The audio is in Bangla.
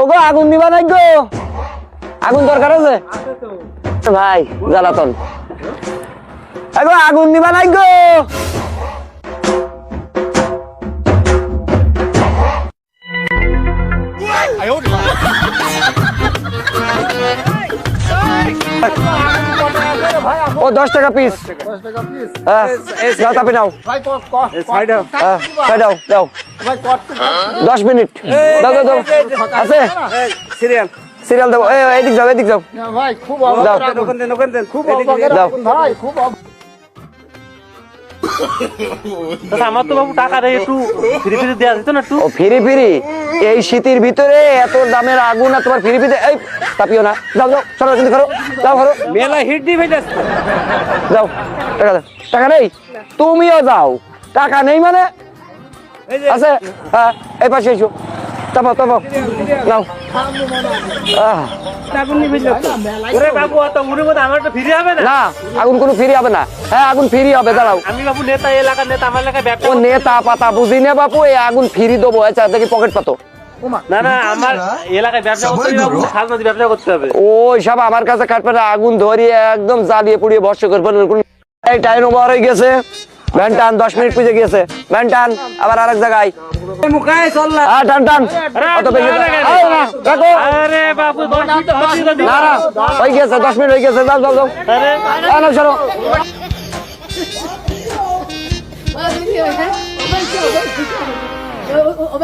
ওগো আগুন দিবা নাই গো, আগুন দরকার আছে ভাই, জ্বালাতন। এগো আগুন দিবা নাই গো। ও 10 টাকা পিস। 10 টাকা পিস। হ্যাঁ যাও তাপে নাও। ভাই সাইড দাও দাও। ভাই কত 10 মিনিট দাও দাও দাও। আছে সিরিয়াল সিরিয়াল দাও। এইদিক যাও এইদিক যাও। না ভাই খুব দাও। অবাক দেন খুব অবাকের দাও। আগুন ভাই খুব আমার তো বাবু টাকা দেয় একটু ফ্রি ফ্রি দেওয়া যেত না একটু। ও ফিরি ফিরি এই শীতের ভিতরে এত দামের আগুন আর তোমার ফিরি ফিরি এই তাপিও না। যাও যাও সরো কিন্তু করো যাও করো মেলা হিট দিয়ে ফেলেছে। যাও টাকা দাও। টাকা নেই তুমিও যাও। টাকা নেই মানে এই যে আছে হ্যাঁ এই পাশে এসো তাপাও তাপাও নাও। আগুন নিয়ে ফেললো। ওরে বাবু অত উড়ে মধ্যে আমার একটা ফ্রি হবে না। না আগুন কোনো ফিরি হবে না। হ্যাঁ আগুন ফিরি হবে দাঁড়াও। আমি বাবু নেতা এলাকার নেতা আমার এলাকায় ব্যবসা ও নেতা পাতা বুঝি না বাপু এই আগুন ফিরি দেবো। আচ্ছা দেখি পকেট পাতো। না না আমার এলাকায় ব্যবসা করতে হবে বাবু, সাজনাদি ব্যবসা করতে হবে। ওই সব আমার কাছে কাটবে না। আগুন ধরিয়ে একদম জ্বালিয়ে পুড়িয়ে বর্ষ করবেন। এই টাইম ওভার হয়ে গেছে। ভ্যান টান 10 মিনিট পুজে গিয়েছে। ভ্যান টান আবার আরেক জায়গায়। মুখায় চললা। হ্যাঁ টান টান অত বেশি এই না রাখো। আরে বাবু 10 মিনিট হচ্ছে যদি। না না হয়ে গেছে 10 মিনিট হয়ে গেছে। যাও যাও যাও। আরে না সরো। Well,